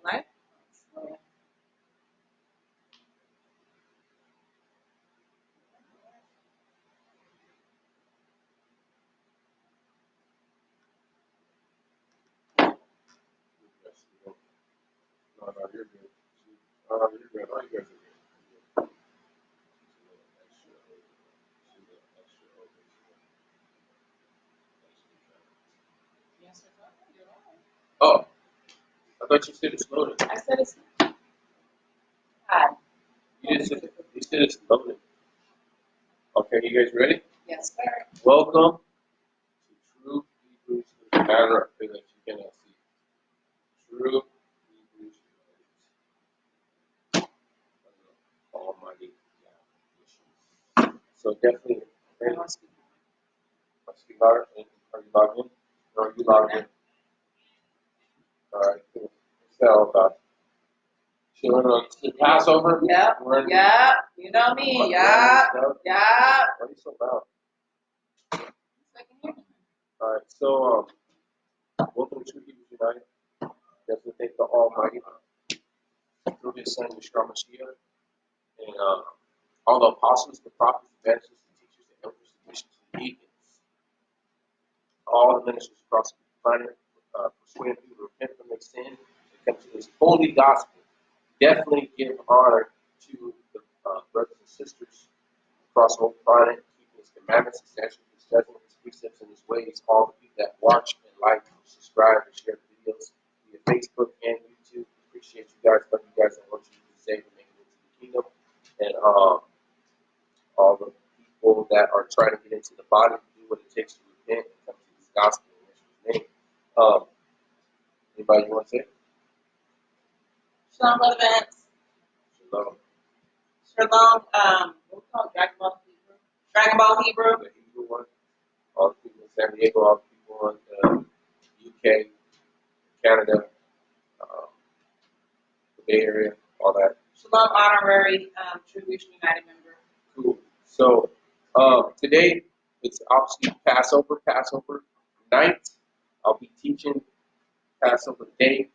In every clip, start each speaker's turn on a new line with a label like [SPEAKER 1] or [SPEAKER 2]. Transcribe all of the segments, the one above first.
[SPEAKER 1] life.
[SPEAKER 2] No, you're good. You're good. All you guys are good.
[SPEAKER 1] Yes, you're right.
[SPEAKER 2] Oh, I thought you said it's loaded.
[SPEAKER 1] I said it's hot.
[SPEAKER 2] You said it's loaded. Okay, you guys ready?
[SPEAKER 1] Yes, sir.
[SPEAKER 2] Welcome to True Hebrews Matter that you cannot see. True Hebrews Almighty God. So definitely, ready? Let's get louder. Are you logged in? Or are you logged in? All right, cool. What's that all about? Children on the Passover?
[SPEAKER 1] Yep. Yep. You know me. Yep. Yep.
[SPEAKER 2] Why are you so loud? All right, so welcome to Hebrews United. Definitely thank the Almighty through His Son Yeshua Mashiach and all the apostles, the prophets, the evangelists, the teachers, the elders, the bishops, the deacons, all the ministers across the planet, persuading people to repent from their sin and come to this holy gospel. Definitely give honor to the brothers and sisters across the whole planet, keeping His commandments, His statutes, His judgments, His precepts, and His ways. All the people that watch and like, and subscribe, and share the videos via Facebook and YouTube. Appreciate you guys. Love you guys. I want you to be saved and make it into the kingdom. And all the people that are trying to get into the body to do what it takes to repent and come to this gospel in Yeshua's name. Anybody you want to say?
[SPEAKER 1] Shalom, brother Vance.
[SPEAKER 2] Shalom.
[SPEAKER 1] Shalom. What we call it? Dragon Ball Hebrew. Dragon Ball Hebrew.
[SPEAKER 2] The Hebrew one. All the people in San Diego, all the people in the UK, Canada, the Bay Area, all that.
[SPEAKER 1] Shalom, honorary True Christian United member.
[SPEAKER 2] Cool. So today it's obviously Passover night. I'll be teaching Passover day,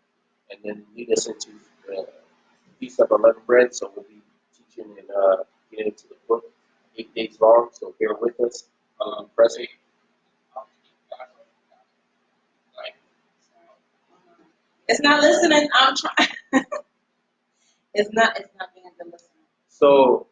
[SPEAKER 2] and then lead us into the Feast of Unleavened Bread. So we'll be teaching and getting into the book 8 days long. So bear with us. Present.
[SPEAKER 1] It's not listening. I'm trying. It's not being the listener.
[SPEAKER 2] So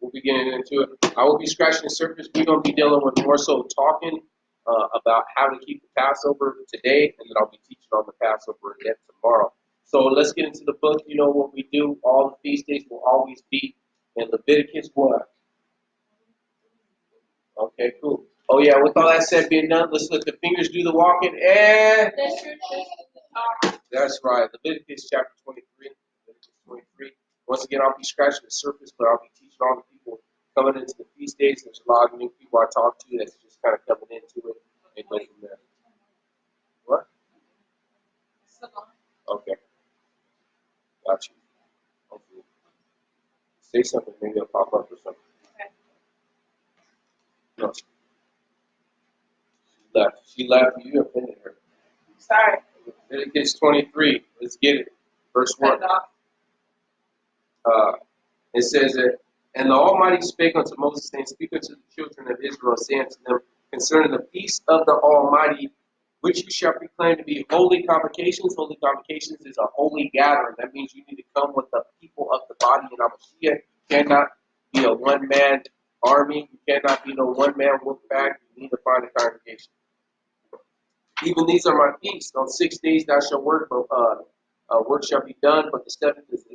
[SPEAKER 2] we'll be getting into it. I will be scratching the surface. We're going to be dealing with more so talking about how to keep the Passover today, and then I'll be teaching on the Passover again tomorrow. So let's get into the book. You know what we do. All the feast days will always be in Leviticus 1. Okay, cool. Oh yeah, with all that said being done, let's let the fingers do the walking. And that's right. Leviticus chapter 23. Leviticus 23. Once again, I'll be scratching the surface, but I'll be teaching all the people coming into the feast days. There's a lot of new people I talk to that's just kind of coming into it and go from there. What? Okay. Got you. Hopefully. Say something, maybe it'll pop up or something. No. She left. You offended her.
[SPEAKER 1] Sorry.
[SPEAKER 2] Leviticus 23. Let's get it. Verse 1. It says that, and the Almighty spake unto Moses, saying, Speak unto the children of Israel, saying to them, concerning the feast of the Almighty, which you shall proclaim to be holy convocations. Holy convocations is a holy gathering. That means you need to come with the people of the body in Mashiach. You cannot be a one-man army. You cannot be no one-man wolf pack. You need to find a congregation. Even these are my feasts. On 6 days thou shalt work, but work shall be done, but the seventh is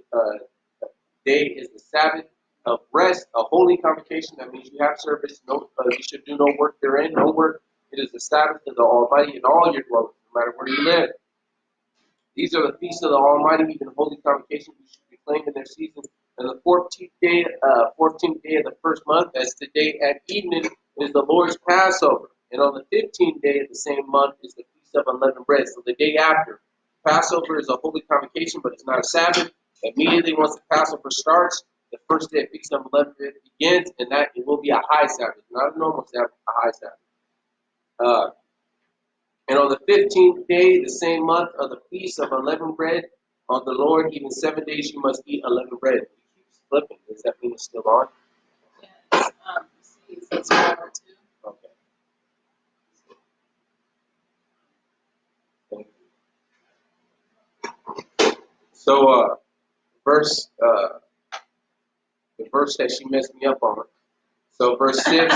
[SPEAKER 2] day is the Sabbath of rest, a holy convocation. That means you have service. No, you should do no work therein. No work. It is the Sabbath of the Almighty in all your dwellings, no matter where you live. These are the feasts of the Almighty, even holy convocations. You should be claimed in their seasons. And the 14th day of the first month, that's the day at evening, is the Lord's Passover. And on the 15th day of the same month is the Feast of Unleavened Bread. So the day after. Passover is a holy convocation, but it's not a Sabbath. Immediately once the Passover starts, the first day of Feast of Unleavened Bread begins, and that it will be a high Sabbath, not a normal Sabbath, a high Sabbath. And on the 15th day, the same month of the Feast of Unleavened Bread, On the Lord, even 7 days you must eat unleavened bread. It keeps flipping. Does that mean it's still on?
[SPEAKER 1] Yes. See, it says 502.
[SPEAKER 2] Okay. Thank you. So, verse, the verse that she messed me up on. So, verse 6.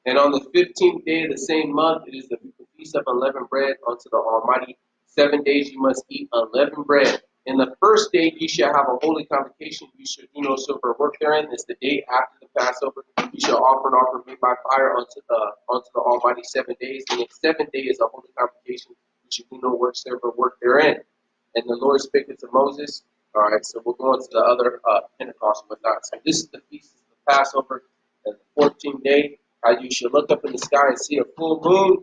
[SPEAKER 2] And on the 15th day of the same month, it is the feast of unleavened bread unto the Almighty. 7 days you must eat unleavened bread. In the first day you shall have a holy convocation. You shall do no silver work therein. It's the day after the Passover. You shall offer an offering made by fire unto the Almighty 7 days. And the 7th day is a holy convocation. You shall do no silver work therein. And the Lord spake unto Moses. All right, so we'll go into the other Pentecost and whatnot. So this is the feast of the Passover, and the 14th day. How you should look up in the sky and see a full moon.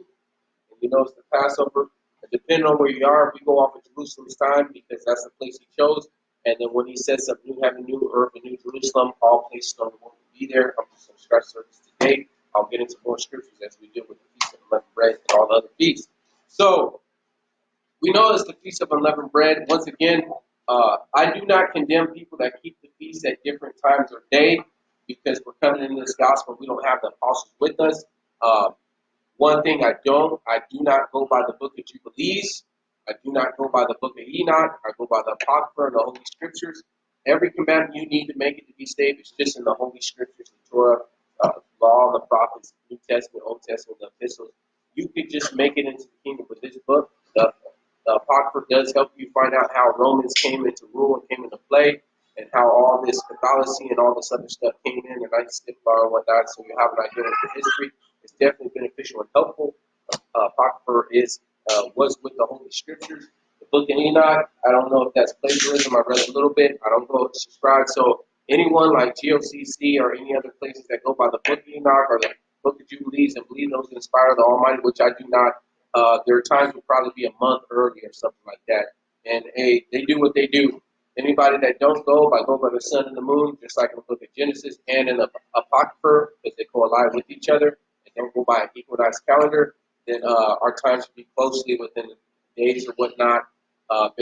[SPEAKER 2] And you know it's the Passover. And depending on where you are, we go off of Jerusalem's time because that's the place he chose. And then when he sets up new heaven, new earth, and new Jerusalem, all places on the world will be there. I'm just going to start service today. I'll get into more scriptures as we deal with the Feast of Unleavened Bread and all the other feasts. So, we know it's the Feast of Unleavened Bread. Once again, I do not condemn people that keep the feast at different times or day because we're coming into this gospel. We don't have the apostles with us. One thing I do not go by the book of Jubilees. I do not go by the book of Enoch. I go by the Apocrypha and the Holy Scriptures. Every commandment you need to make it to be saved is just in the Holy Scriptures, the Torah, Law, the prophets, New Testament, Old Testament, the epistles. You could just make it into the kingdom with this book. The Apocrypha does help you find out how Romans came into rule and came into play, and how all this Catholicism and all this other stuff came in, and Knights Templar and whatnot, so you have an idea of the history. It's definitely beneficial and helpful. Apocrypha was with the Holy Scriptures. The Book of Enoch, I don't know if that's plagiarism. I read a little bit. I don't go subscribe. So anyone like GOCC or any other places that go by the Book of Enoch or the Book of Jubilees and believe those inspire the Almighty, which I do not, there are times will probably be a month early or something like that. And hey, they do what they do. Anybody that don't go by the sun and the moon, just like in the book of Genesis and in the Apocrypha, because they coalesce with each other and don't go by an equinox calendar, then our time should be closely within days or whatnot.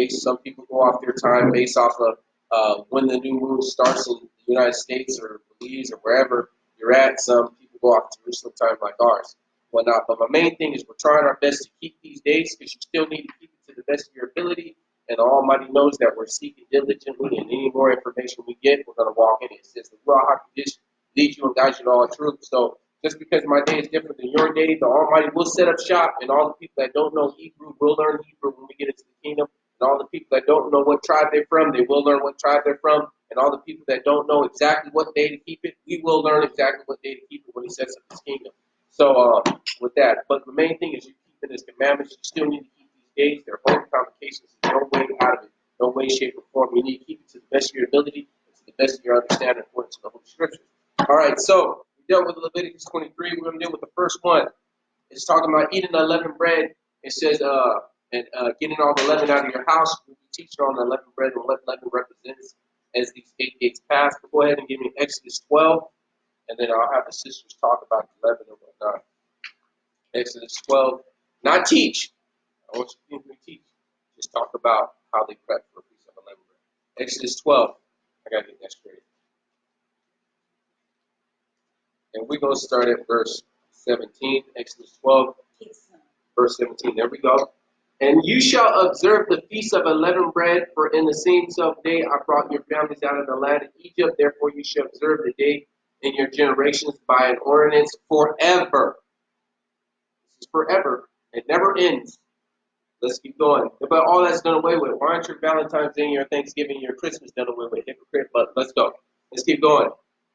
[SPEAKER 2] Some people go off their time based off of when the new moon starts in the United States or Belize or wherever you're at. Some people go off Jerusalem time like ours, whatnot. But my main thing is we're trying our best to keep these days because you still need to keep it to the best of your ability. And the Almighty knows that we're seeking diligently, and any more information we get, we're going to walk in it. It says the Ruach HaKodesh leads you and guides you to all truth. So just because my day is different than your day, the Almighty will set up shop, and all the people that don't know Hebrew will learn Hebrew when we get into the kingdom. And all the people that don't know what tribe they're from, they will learn what tribe they're from. And all the people that don't know exactly what day to keep it, we will learn exactly what day to keep it when he sets up his kingdom. So with that, but the main thing is you keeping his commandments. You still need to keep these days. They're holy convocations. There's no way out of it. No way, shape, or form. You need to keep it to the best of your ability and to the best of your understanding according to the Holy Scriptures. All right, so we dealt with Leviticus 23. We're going to deal with the first one. It's talking about eating the unleavened bread. It says, getting all the leaven out of your house. We'll be teaching on the unleavened bread and what leaven represents as these 8 days pass. But go ahead and give me Exodus 12, and then I'll have the sisters talk about the leaven and whatnot. Exodus 12. Not teach. I want you to hear me teach. Just talk about how they prep for a piece of unleavened bread. Exodus 12. I got to get that straight. And we're going to start at verse 17. Exodus 12, verse 17. There we go. And you shall observe the feast of unleavened bread, for in the same self day I brought your families out of the land of Egypt. Therefore you shall observe the day in your generations by an ordinance forever. This is forever. It never ends. Let's keep going. But all that's done away with. Why aren't your Valentine's Day and your Thanksgiving and your Christmas done away with? Hypocrite, but let's go. Let's keep going.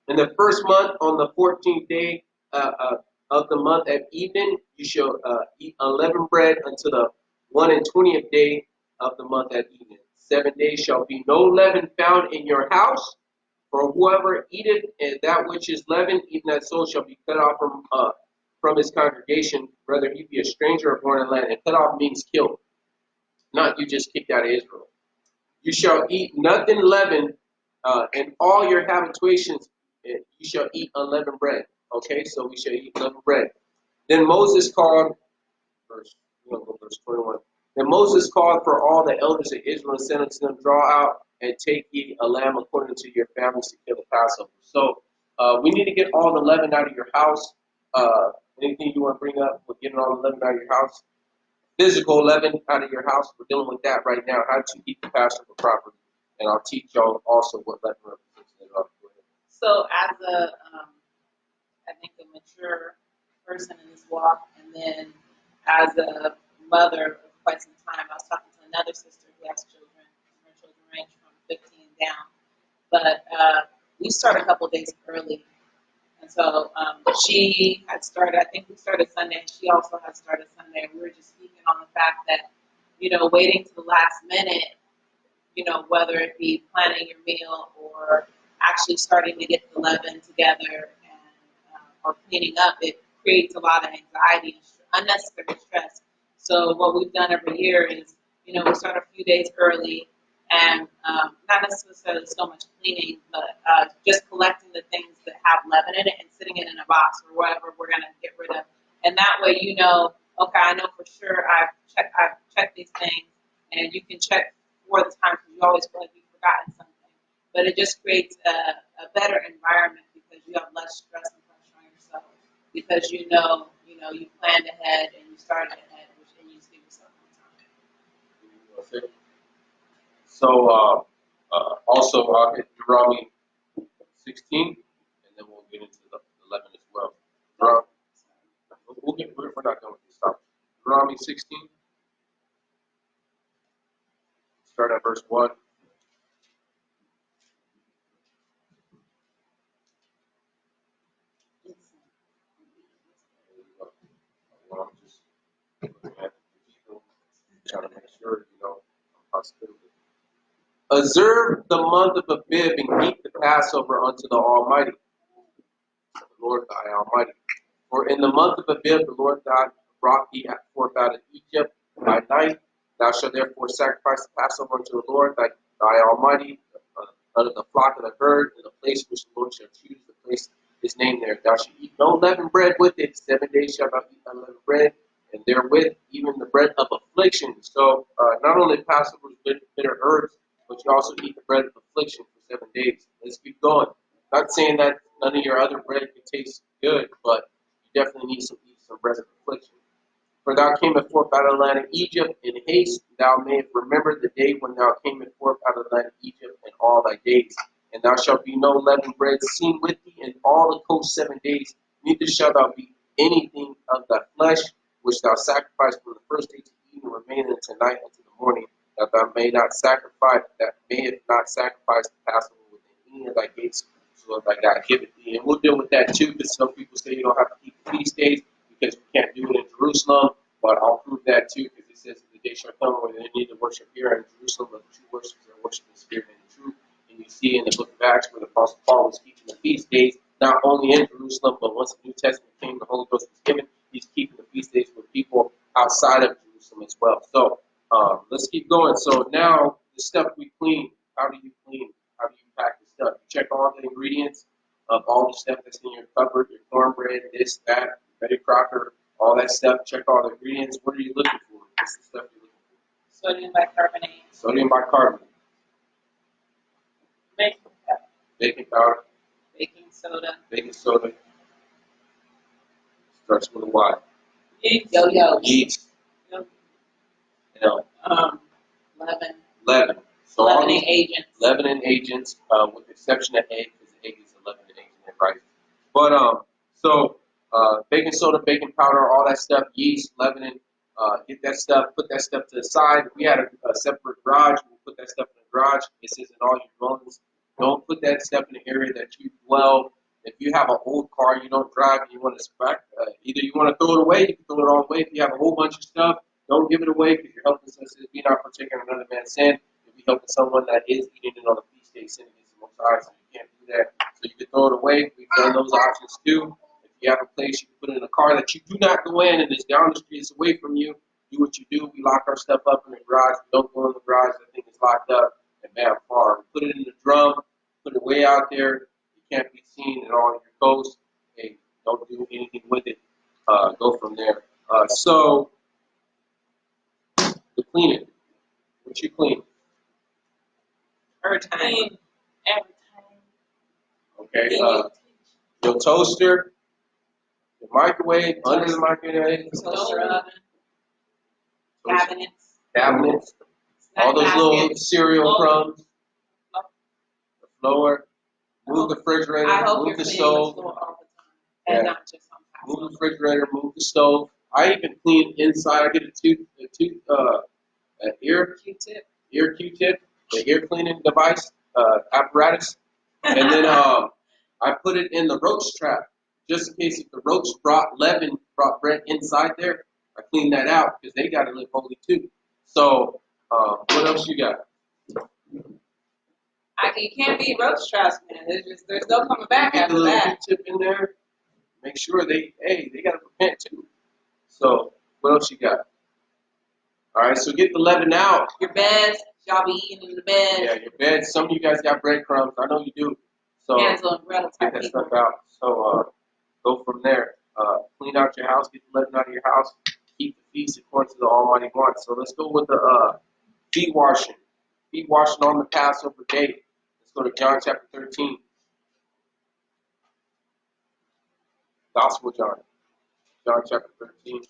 [SPEAKER 2] In the first month, on the 14th day of the month at evening, you shall eat unleavened bread until the 1 and 20th day of the month at evening. 7 days shall be no leaven found in your house, for whoever eateth that which is leavened, even that soul shall be cut off from his congregation, whether he be a stranger or born in land. And cut off means killed, not you just kicked out of Israel. You shall eat nothing leavened, and all your habitations you shall eat unleavened bread. Okay, so we shall eat unleavened bread. Then Moses called, verse 21. And Moses called for all the elders of Israel and said unto them, draw out and take ye a lamb according to your families to kill the Passover. So we need to get all the leaven out of your house. Anything you want to bring up with getting all the leaven out of your house? Physical leaven out of your house. We're dealing with that right now. How to keep the Passover properly. And I'll teach y'all also what leaven represents.
[SPEAKER 1] So as I think a mature person in this walk, and then as a mother of quite some time, I was talking to another sister who has children. Her children range from 15 down. But we start a couple days early. And so she had started, I think we started Sunday, and she also had started Sunday. We were just speaking on the fact that, waiting to the last minute, whether it be planning your meal or actually starting to get the leaven together and or cleaning up, it creates a lot of anxiety and unnecessary stress. So what we've done every year is, we start a few days early and not necessarily so much cleaning, but just collecting the things that have leaven in it and sitting it in a box or whatever we're going to get rid of. And that way, okay, I know for sure I've checked these things, and you can check for the time because you always feel like you've forgotten something. But it just creates a better environment because you have less stress and pressure on yourself because you planned ahead and you started ahead, and you just give yourself more time.
[SPEAKER 2] So also I'll hit Deuteronomy 16, and then we'll get into the 11 as well. We're not done with this stuff. Deuteronomy 16. Start at verse 1. Well, I'm just looking at the people, trying to make sure, possibility. Observe the month of Abib and keep the Passover unto the Almighty, the Lord thy Almighty. For in the month of Abib the Lord God brought thee forth out of Egypt by night. Thou shalt therefore sacrifice the Passover unto the Lord thy Almighty under the flock of the herd in the place which the Lord shall choose, the place is named there. Thou shalt eat no leavened bread with it. 7 days shalt thou eat unleavened bread, and therewith even the bread of affliction. So not only Passover is bitter herbs, but you also eat the bread of affliction for 7 days. Let's keep going. Not saying that none of your other bread can taste good, but you definitely need to eat some bread of affliction. For thou camest forth out of the land of Egypt in haste, thou mayest remember the day when thou camest forth out of the land of Egypt and all thy days. And thou shalt be no leavened bread seen with thee in all the coast 7 days, neither shalt thou be anything of thy flesh, which thou sacrificed from the first day to eat and remain until night until the morning, that thou mayest not sacrifice the Passover within any of thy gates, so that God giveth thee. And we'll deal with that too, because some people say you don't have to keep the feast days because we can't do it in Jerusalem. But I'll prove that too, because it says the day shall come where they need to worship here in Jerusalem, but the true worshipers are worshiping the Spirit and the truth. And you see in the book of Acts where the Apostle Paul was keeping the feast days, not only in Jerusalem, but once the New Testament came, the Holy Ghost was given, he's keeping the feast days with people outside of Jerusalem as well. So let's keep going. So now the stuff we clean, how do you clean? How do you pack the stuff? You check all the ingredients of all the stuff that's in your cupboard, your cornbread, this, that, Betty Crocker, all that stuff. Check all the ingredients. What are you looking for? What's the stuff you're looking for?
[SPEAKER 1] Sodium bicarbonate.
[SPEAKER 2] Sodium bicarbonate.
[SPEAKER 1] Baking powder.
[SPEAKER 2] Baking powder.
[SPEAKER 1] Baking soda.
[SPEAKER 2] Baking soda. Starts with a Y.
[SPEAKER 1] Yeast. Yo-yo.
[SPEAKER 2] Yeast.
[SPEAKER 1] Leaven.
[SPEAKER 2] Leaven. So
[SPEAKER 1] leavening agents.
[SPEAKER 2] Leavening agents, with the exception of egg, because egg is a leavening agent, right? But baking soda, baking powder, all that stuff, yeast, leavening, get that stuff, put that stuff to the side. If we had a separate garage, we'll put that stuff in the garage. It says in all your dwellings. Don't put that stuff in the area that you dwell. If you have an old car you don't drive and you want to either you want to throw it away, you can throw it all away. If you have a whole bunch of stuff, don't give it away because you're helping us. Be not partaking of another man's sin. You'll be helping someone that is eating it on a feast day, sin against the Most High, so you can't do that. So you can throw it away. We've done those options too. If you have a place you can put it in a car that you do not go in and it's down the street, it's away from you, do what you do. We lock our stuff up in the garage. We don't go in the garage. The thing is locked up and bam, far. Put it in the drum. Put it way out there. You can't be seen at all in your coast. Hey, don't do anything with it. Go from there. So the clean it. What you clean?
[SPEAKER 1] Every time.
[SPEAKER 2] Okay. Your toaster, the microwave, under the microwave,
[SPEAKER 1] Toaster oven. Cabinets.
[SPEAKER 2] all those little
[SPEAKER 1] baskets.
[SPEAKER 2] cereal crumbs,
[SPEAKER 1] Flour.
[SPEAKER 2] the flour. Move the refrigerator,
[SPEAKER 1] I hope
[SPEAKER 2] move
[SPEAKER 1] you're
[SPEAKER 2] the
[SPEAKER 1] cleaning
[SPEAKER 2] stove.
[SPEAKER 1] the floor all the time, and
[SPEAKER 2] Yeah.
[SPEAKER 1] not just on
[SPEAKER 2] Move the
[SPEAKER 1] Passover.
[SPEAKER 2] refrigerator, move the stove. I even clean inside. I get an ear
[SPEAKER 1] Q-tip.
[SPEAKER 2] Q-tip, the ear cleaning device, apparatus, and then I put it in the roach trap just in case if the roach brought bread inside there. I clean that out because they got to live holy too. So what else you got?
[SPEAKER 1] You can't be roach traps, man. There's no coming back
[SPEAKER 2] Get
[SPEAKER 1] after
[SPEAKER 2] the little
[SPEAKER 1] that.
[SPEAKER 2] Q-tip in there. Make sure they got to repent too. So what else you got? All right, so get the leaven out.
[SPEAKER 1] Your beds, y'all be eating in the bed.
[SPEAKER 2] Yeah, your bed. Some of you guys got breadcrumbs. I know you do. So
[SPEAKER 1] Hands on umbrella
[SPEAKER 2] get
[SPEAKER 1] type
[SPEAKER 2] that
[SPEAKER 1] people.
[SPEAKER 2] stuff out. So go from there. Clean out your house. Get the leaven out of your house. Keep the feast according to the Almighty wants. So let's go with the feet washing. Feet washing on the Passover day. Let's go to John chapter 13. Gospel John. John chapter 13.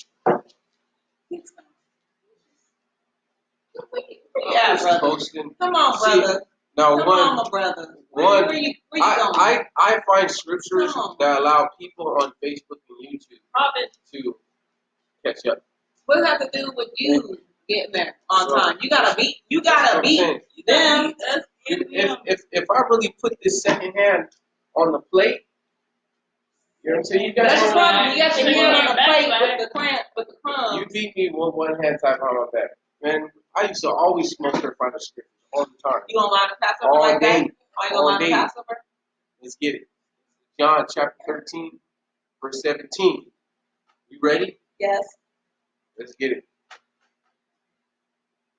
[SPEAKER 1] Yeah, brother.
[SPEAKER 2] Posting.
[SPEAKER 1] Come on, brother.
[SPEAKER 2] Now,
[SPEAKER 1] Come on, my brother. Where you going?
[SPEAKER 2] I find scriptures that allow people on Facebook and YouTube to catch up.
[SPEAKER 1] What does that have to do with you getting there on time? You gotta beat them.
[SPEAKER 2] If I really put this second hand on the plate, you know what I'm saying? You guys
[SPEAKER 1] That's fun. You got your hand on the plate with the crumbs.
[SPEAKER 2] You beat me with one hand tied behind my back. Man, I used to always smoke her find the scriptures all the time.
[SPEAKER 1] You gonna line the Passover like that? Are you gonna line the Passover?
[SPEAKER 2] Let's get it. John chapter 13, verse 17. You ready?
[SPEAKER 1] Yes.
[SPEAKER 2] Let's get it.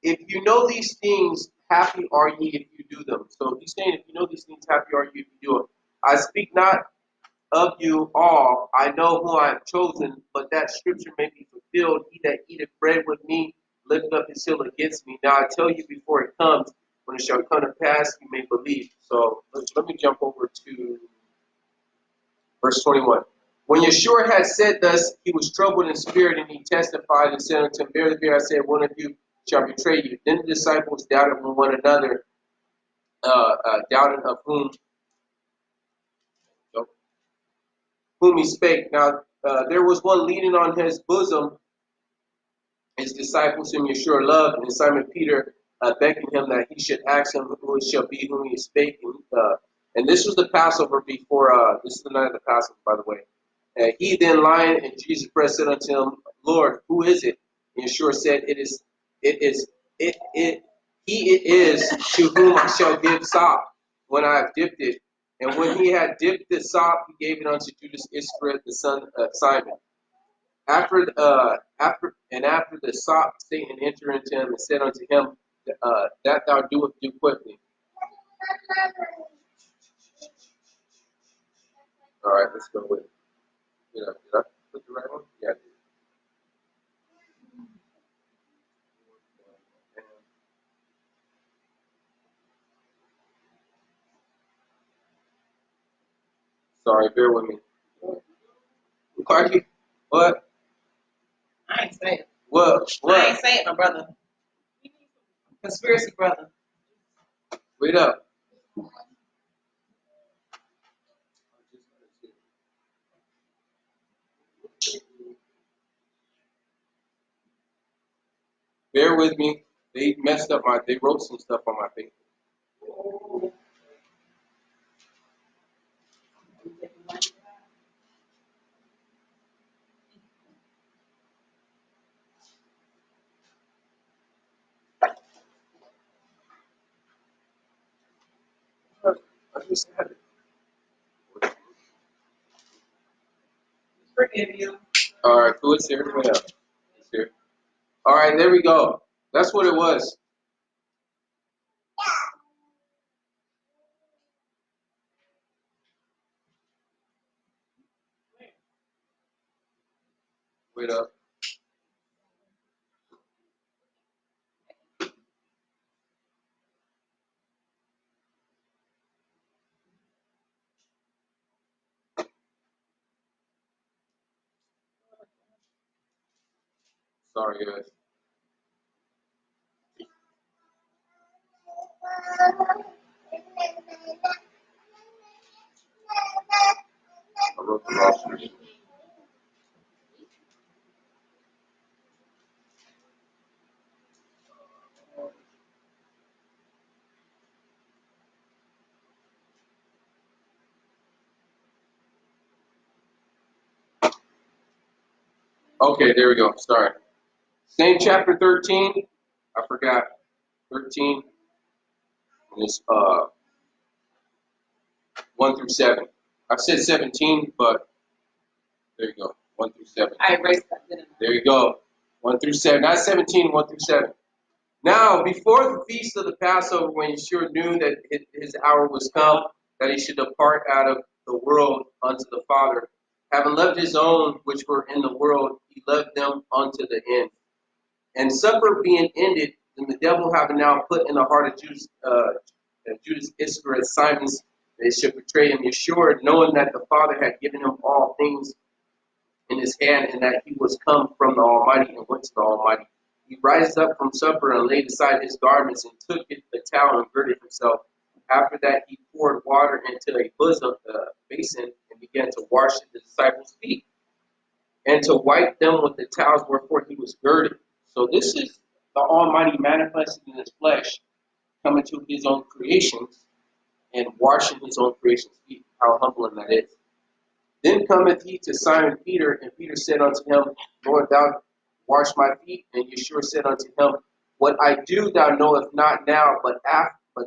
[SPEAKER 2] If you know these things, happy are ye if you do them. So he's saying, if you know these things, happy are you if you do them. I speak not of you all. I know who I have chosen, but that scripture may be fulfilled. He that eateth bread with me, lift up his heel against me. Now I tell you before it comes, when it shall come to pass, you may believe. So let me jump over to verse 21. When Yeshua had said thus, he was troubled in spirit, and he testified and said unto him, Verily, verily, I say, one of you shall betray you. Then the disciples doubted one another, doubting of whom he spake. Now there was one leaning on his bosom, his disciples whom Yeshua loved, and Simon Peter beckoned him that he should ask him who it shall be whom he spake. And this was the Passover before, this is the night of the Passover, by the way. He then lying, and Jesus pressed said unto him, Lord, who is it? And Yeshua said, he it is to whom I shall give sop when I have dipped it. And when he had dipped the sop, he gave it unto Judas Iscariot, the son of Simon. After the sop, Satan entered into him and said unto him, that thou doest, do quickly. All right, let's go with it. Did I put the right one? Yeah, I did. Sorry, bear with me. Clarky, what?
[SPEAKER 1] I ain't saying it.
[SPEAKER 2] What?
[SPEAKER 1] I ain't saying it, my brother. Conspiracy brother.
[SPEAKER 2] Wait up. Bear with me. They wrote some stuff on my paper. I just had it.
[SPEAKER 1] Forgive you.
[SPEAKER 2] All right, cool. It's here. Wait up. It's here. All right, there we go. That's what it was. Wait up. Sorry, guys. I wrote the rosters. Okay, there we go. Sorry. Same chapter 13. I forgot 13. And it's 1 through 7. I said 17, but there you go. 1 through 7.
[SPEAKER 1] I erased that, didn't I?
[SPEAKER 2] There you go. 1 through 7. Not 17, 1 through 7. Now, before the feast of the Passover, when Yeshua knew that his hour was come, that he should depart out of the world unto the Father, having loved his own which were in the world, he loved them unto the end. And supper being ended, and the devil having now put in the heart of Judas Iscariot, Simon's, that he should betray him, Yeshua, knowing that the Father had given him all things in his hand, and that he was come from the Almighty and went to the Almighty. He rises up from supper and laid aside his garments and took a towel and girded himself. After that, he poured water into a basin and began to wash the disciples' feet and to wipe them with the towels wherefore he was girded. So this is the Almighty manifested in his flesh, coming to his own creations and washing his own creation's feet. How humbling that is. Then cometh he to Simon Peter, and Peter said unto him, Lord, thou wash my feet. And Yeshua said unto him, What I do thou knowest not now, but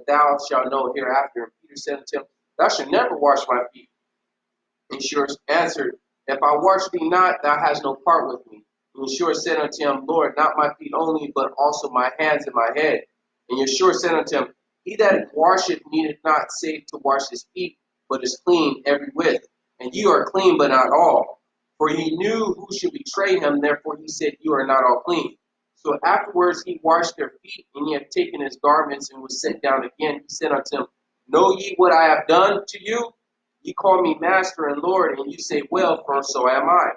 [SPEAKER 2] thou shalt know hereafter. And Peter said unto him, Thou shalt never wash my feet. And Yeshua answered, If I wash thee not, thou hast no part with me. And Yeshua said unto him, Lord, not my feet only, but also my hands and my head. And Yeshua said unto him, He that washeth needeth not save to wash his feet, but is clean every whit. And you are clean, but not all. For he knew who should betray him, therefore he said, You are not all clean. So afterwards he washed their feet, and he had taken his garments and was set down again. He said unto them, Know ye what I have done to you? Ye call me Master and Lord, and you say, Well, for so am I.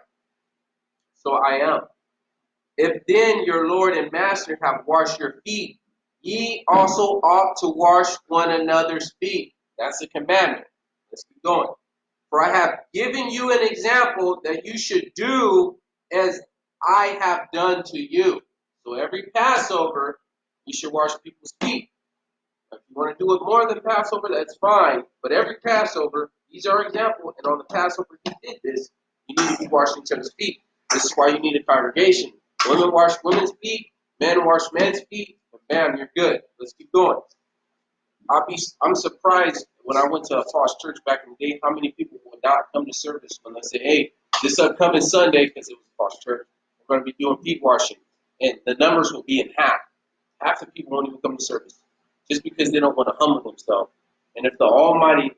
[SPEAKER 2] So I am. If then your Lord and Master have washed your feet, ye also ought to wash one another's feet. That's a commandment. Let's keep going. For I have given you an example that you should do as I have done to you. So every Passover, you should wash people's feet. If you want to do it more than Passover, that's fine. But every Passover, these are examples. And on the Passover, he did this. You need to be washing each other's feet. This is why you need a congregation. Women wash women's feet. Men wash men's feet. And bam, you're good. Let's keep going. I'm surprised when I went to a false church back in the day, how many people would not come to service when they say, hey, this upcoming Sunday, because it was a false church, we're going to be doing feet washing. And the numbers will be in half. Half the people won't even come to service just because they don't want to humble themselves. And if the Almighty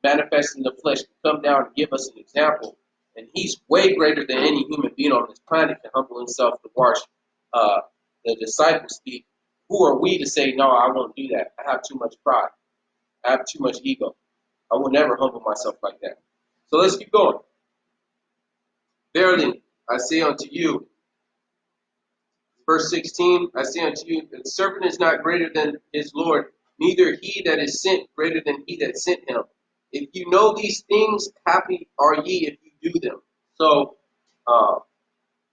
[SPEAKER 2] manifests in the flesh can come down and give us an example, and he's way greater than any human being on this planet can humble himself to wash the disciples' feet, who are we to say, no, I won't do that? I have too much pride. I have too much ego. I will never humble myself like that. So let's keep going. Verily, I say unto you, verse 16, I say unto you, the servant is not greater than his Lord, neither he that is sent greater than he that sent him. If you know these things, happy are ye if you do them. So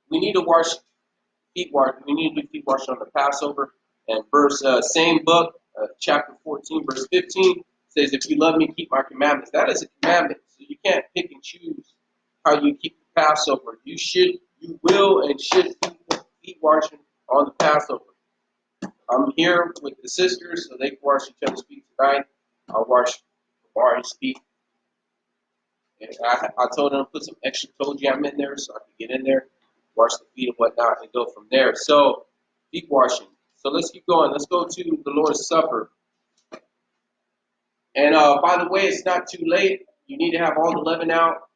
[SPEAKER 2] we need to wash feet wash. We need to do feet wash on the Passover. And same book, chapter 14, verse 15, says, if you love me, keep my commandments. That is a commandment. So you can't pick and choose how you keep the Passover. You will and should keep feet washing on the Passover. I'm here with the sisters, so they can wash each other's feet tonight. I'll wash Mari's feet. And I told them to put some extra toe jam in there so I can get in there, wash the feet and whatnot, and go from there. So, feet washing. So let's keep going. Let's go to the Lord's Supper. And by the way, it's not too late. You need to have all the leaven out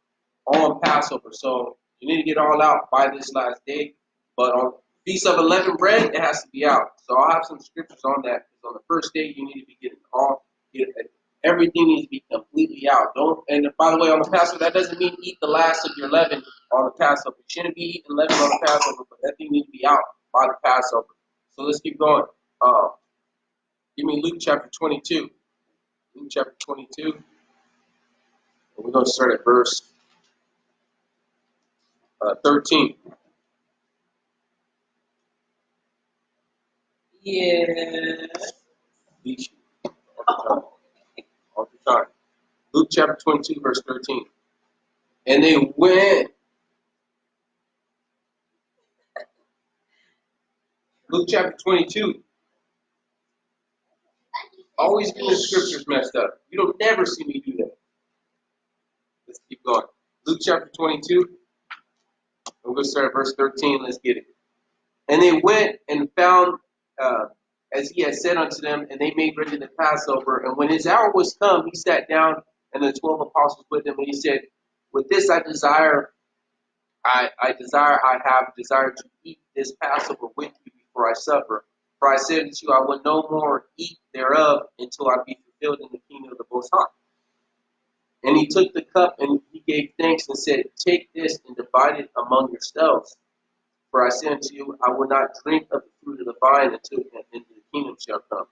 [SPEAKER 2] on Passover. So you need to get all out by this last day. But on Feast of Unleavened Bread, it has to be out. So I'll have some scriptures on that. Because on the first day, you need to be getting everything needs to be completely out. Don't. And by the way, on the Passover, that doesn't mean eat the last of your leaven on the Passover. You shouldn't be eating leaven on the Passover, but that thing needs to be out by the Passover. So let's keep going. Give me Luke chapter 22. Luke chapter 22. And we're going to start at verse 13.
[SPEAKER 1] Yes.
[SPEAKER 2] All the time. Luke chapter 22, verse 13. And they went. Luke chapter 22. Always get the scriptures messed up. You don't never see me do that. Let's keep going. Luke chapter 22. We're going to start at verse 13. Let's get it. And they went and found as he had said unto them, and they made ready the Passover. And when his hour was come, he sat down, and the 12 apostles with him, and he said, with this I have desired to eat this Passover with you before I suffer. For I said unto you, I will no more eat thereof until I be fulfilled in the kingdom of the Most High. And he took the cup, and he gave thanks, and said, take this and divide it among yourselves. For I say unto you, I will not drink of the fruit of the vine until the kingdom shall come.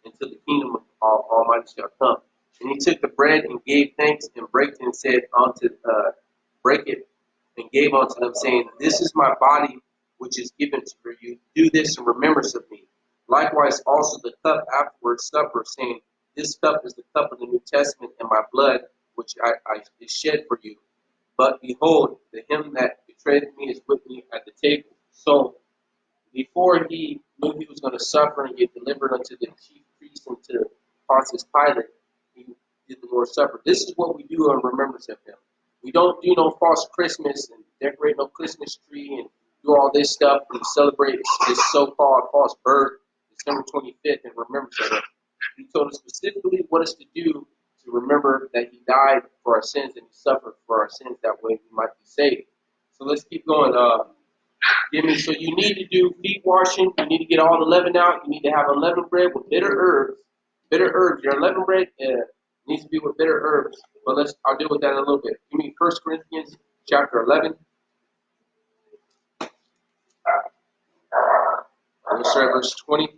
[SPEAKER 2] Until the kingdom of Almighty shall come. And he took the bread and gave thanks and brake it and said break it and gave unto them, saying, this is my body which is given for you. Do this in remembrance of me. Likewise also the cup afterwards supper, saying, this cup is the cup of the New Testament in my blood, which I is shed for you. But behold, him that betrayed me is with me at the table. So before he knew he was going to suffer and get delivered unto the chief priests and to Pontius Pilate, he did the Lord's Supper. This is what we do in remembrance of him. We don't do no false Christmas and decorate no Christmas tree and do all this stuff and celebrate his so-called false birth, December 25th, in remembrance of him. He told us specifically what is to do to remember that he died for our sins and he suffered for our sins. That way we might be saved. So let's keep going. So you need to do feet washing. You need to get all the leaven out. You need to have unleavened bread with bitter herbs. Bitter herbs. Your unleavened bread needs to be with bitter herbs. But I'll deal with that in a little bit. Give me 1 Corinthians chapter 11. I'm going to start at verse 20.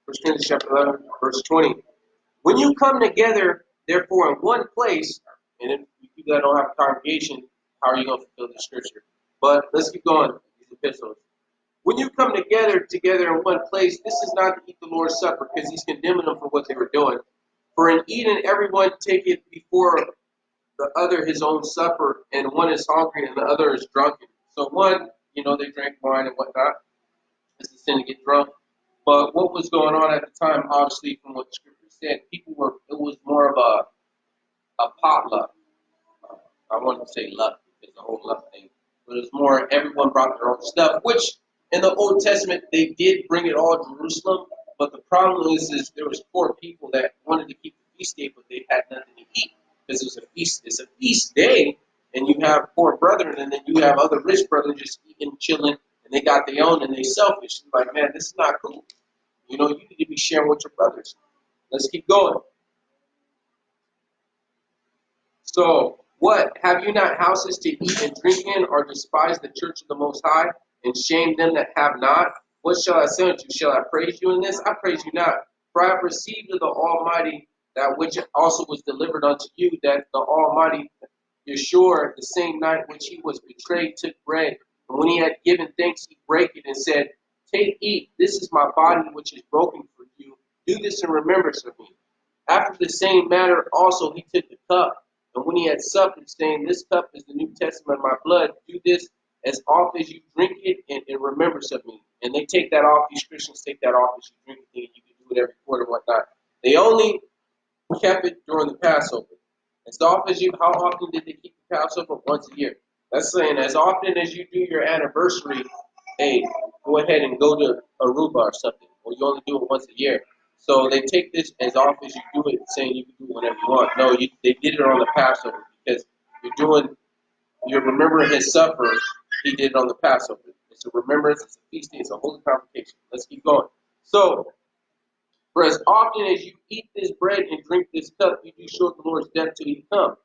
[SPEAKER 2] First Corinthians chapter 11, verse 20. When you come together, therefore, in one place, and if you people that don't have a congregation, how are you going to fulfill the scripture? But let's keep going. These epistles. When you come together in one place, this is not to eat the Lord's Supper, because he's condemning them for what they were doing. For in eating, everyone taketh before the other his own supper, and one is hungry and the other is drunken. So one, they drank wine and whatnot. It's a sin to get drunk. But what was going on at the time, obviously, from what the scripture said, it was more of a potluck. I wanted to say luck, because the whole luck thing. But it was more, everyone brought their own stuff, which in the Old Testament, they did bring it all to Jerusalem. But the problem is there was poor people that wanted to keep the feast day, but they had nothing to eat. Because it's a feast day, and you have poor brethren, and then you have other rich brethren just eating, chilling, and they got their own, and they selfish. It's like, man, this is not cool. You need to be sharing with your brothers. Let's keep going. So, what? Have you not houses to eat and drink in, or despise the church of the Most High, and shame them that have not? What shall I say unto you? Shall I praise you in this? I praise you not. For I have received of the Almighty that which also was delivered unto you, that the Almighty Yeshua, the same night which he was betrayed, took bread. And when he had given thanks, he brake it and said, take, eat, this is my body which is broken for you. Do this in remembrance of me. After the same manner also he took the cup. And when he had supped, saying, this cup is the New Testament of my blood. Do this as often as you drink it in remembrance of me. And they take that off. These Christians take that off as you drink it. And you can do it every quarter and whatnot. They only kept it during the Passover. How often did they keep the Passover? Once a year. That's saying as often as you do your anniversary, hey, go ahead and go to Aruba or something. Or you only do it once a year. So they take this as often as you do it, saying you can do it whenever you want. No, they did it on the Passover because you're You're remembering his suffering. He did it on the Passover. It's a remembrance. It's a feast day. It's a holy convocation. Let's keep going. So, for as often as you eat this bread and drink this cup, you do show the Lord's death till he come.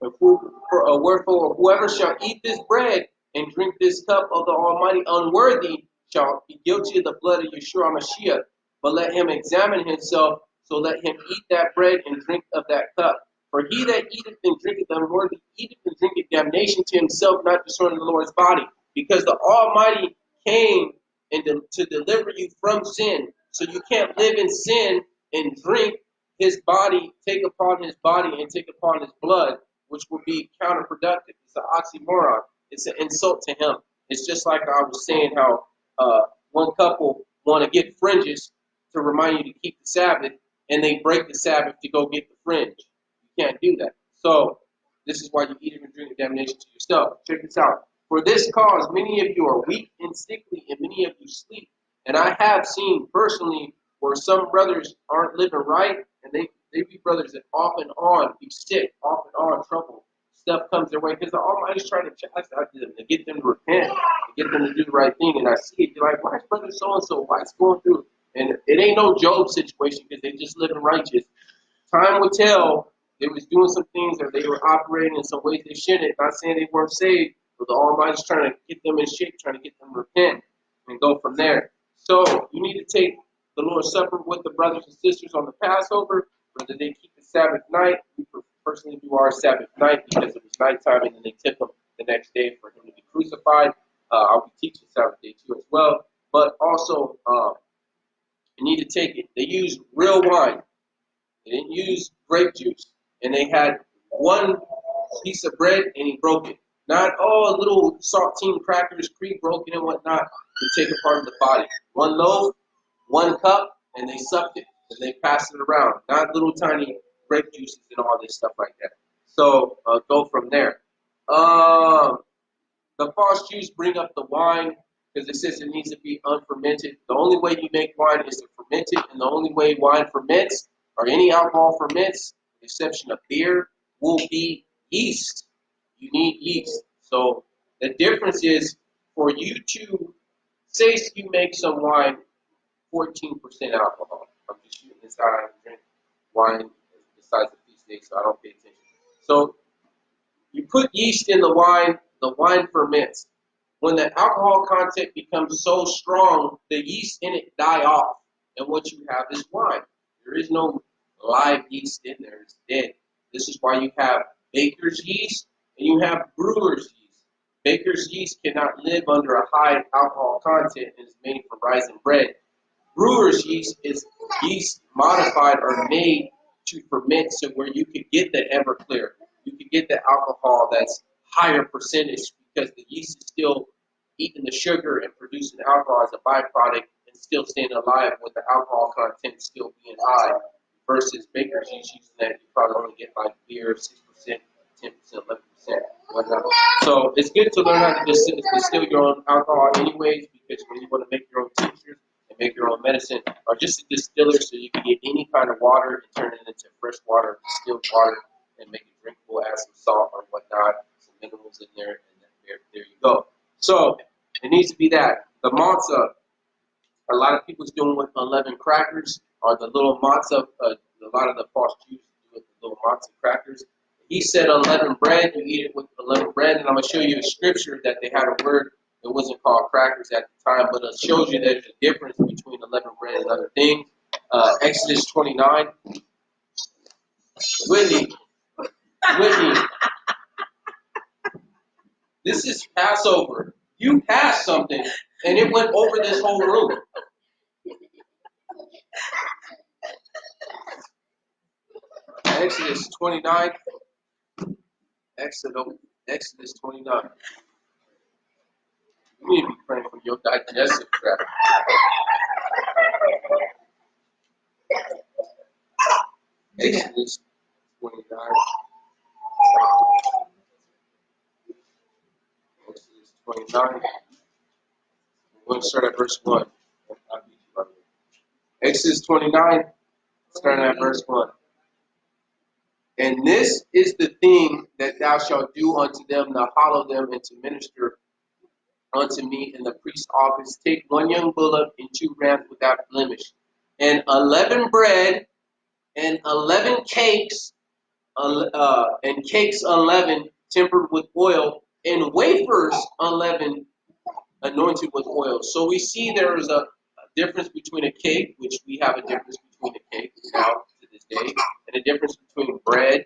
[SPEAKER 2] Wherefore, whoever shall eat this bread and drink this cup of the Almighty unworthy shall be guilty of the blood of Yeshua HaMashiach. But let him examine himself, so let him eat that bread and drink of that cup. For he that eateth and drinketh unworthy eateth and drinketh damnation to himself, not discerning the Lord's body. Because the Almighty came to deliver you from sin. So you can't live in sin and drink his body, take upon his body and take upon his blood, which will be counterproductive. It's an oxymoron. It's an insult to him. It's just like I was saying how one couple want to get fringes to remind you to keep the Sabbath, and they break the Sabbath to go get the fringe. You can't do that. So this is why you eat and drink damnation to yourself. Check this out. For this cause, many of you are weak and sickly, and many of you sleep. And I have seen personally where some brothers aren't living right, and they be brothers that off and on be sick, off and on trouble. Stuff comes their way because the Almighty's trying to chastise them to get them to repent, to get them to do the right thing. And I see it. You're like, why is brother so-and-so? Why is going through? And it ain't no Job situation because they just living righteous. Time will tell. They was doing some things or they were operating in some ways they shouldn't. Not saying they weren't saved, but the Almighty's trying to get them in shape, trying to get them to repent and go from there. So you need to take the Lord's Supper with the brothers and sisters on the Passover, whether they keep the Sabbath night. We personally do our Sabbath night because it was nighttime, and then they tip him the next day for him to be crucified. I'll be teaching Sabbath day too as well. But also, you need to take it. They used real wine. They didn't use grape juice. And they had one piece of bread, and he broke it. Not all little saltine crackers, pre-broken and whatnot, to take apart of the body. One loaf, one cup, and they sucked it. And they passed it around. Not little tiny grape juices and all this stuff like that. So go from there. The false Jews bring up the wine because it says it needs to be unfermented. The only way you make wine is to ferment it, and the only way wine ferments or any alcohol ferments, with the exception of beer, will be yeast. You need yeast. So the difference is for you to say you make some wine 14% alcohol. I'm just shooting this out. I don't drink wine besides the feast day, so I don't pay attention. So you put yeast in the wine ferments. When the alcohol content becomes so strong, the yeast in it die off, and what you have is wine. There is no live yeast in there. It's dead. This is why you have baker's yeast and you have brewer's yeast. Baker's yeast cannot live under a high alcohol content and is made from rising bread. Brewer's yeast is yeast modified or made to ferment so where you could get the Everclear. You could get the alcohol that's higher percentage because the yeast is still eating the sugar and producing alcohol as a byproduct and still staying alive with the alcohol content still being high. Versus baker's yeast using that, you probably only get like beer, 6%, 10%, 11%, whatnot. So it's good to learn how to distill your own alcohol anyways, because when you want to make your own tinctures and make your own medicine, or just a distiller so you can get any kind of water and turn it into fresh water, distilled water, and make it drinkable, add some salt or whatnot, some minerals in there, and then there you go. So it needs to be that. The matzah, a lot of people's doing with unleavened crackers, or the little matzah, a lot of the false Jews do with the little matzah crackers. He said unleavened bread, you eat it with unleavened bread, and I'm going to show you a scripture that they had a word that wasn't called crackers at the time, but it shows you there's a difference between unleavened bread and other things. Exodus 29. Whitney, this is Passover. You passed something, and it went over this whole room. Exodus 29. Exodus 29. You need to be praying for your digestive tract. Exodus 29. Exodus 29. We're going to start at verse 1. Exodus 29, starting at verse 1. And this is the thing that thou shalt do unto them to hallow them and to minister unto me in the priest's office. Take one young bullock and 2 rams without blemish, and 11 bread and 11 cakes, and cakes 11 tempered with oil, and wafers 11 anointed with oil. So we see there is a difference between a cake, which we have a difference between a cake now to this day, and a difference between bread.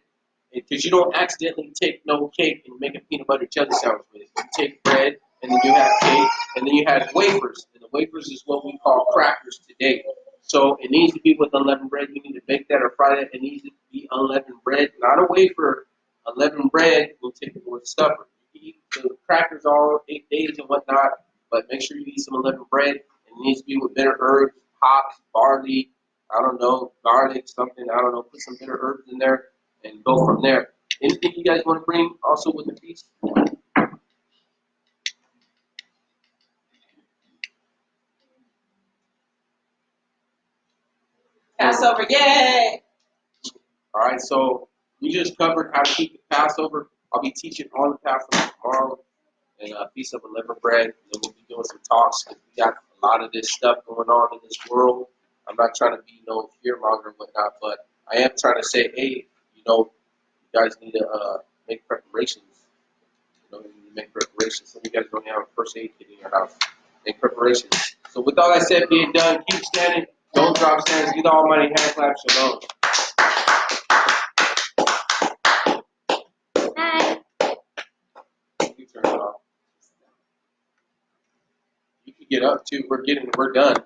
[SPEAKER 2] Because you don't accidentally take no cake and make a peanut butter jelly sandwich with it. You take bread, and then you have cake, and then you have wafers. And the wafers is what we call crackers today. So it needs to be with unleavened bread. You need to bake that or fry that. It needs to be unleavened bread, not a wafer. Unleavened bread will take the word stuffer. You can eat the crackers all 8 days and whatnot, but make sure you eat some unleavened bread. And it needs to be with bitter herbs, hops, barley, I don't know, garlic, something, I don't know, put some bitter herbs in there and go from there. Anything you guys want to bring also with the feast?
[SPEAKER 1] Passover, yay!
[SPEAKER 2] All right, so we just covered how to keep the Passover. I'll be teaching on the Passover tomorrow and Feast of Unleavened Bread. And then we'll be doing some talks because we got a lot of this stuff going on in this world. I'm not trying to be no fearmonger and whatnot, but I am trying to say, hey, you know, you guys need to make preparations. You know, you need to make preparations. Some of you guys don't have a first aid kit in your house. Make preparations. So with all that said being done, keep standing. Don't drop stands. Give the Almighty hand clap. Shalom.
[SPEAKER 3] Hi.
[SPEAKER 2] You turn it off. You can get up too. We're done.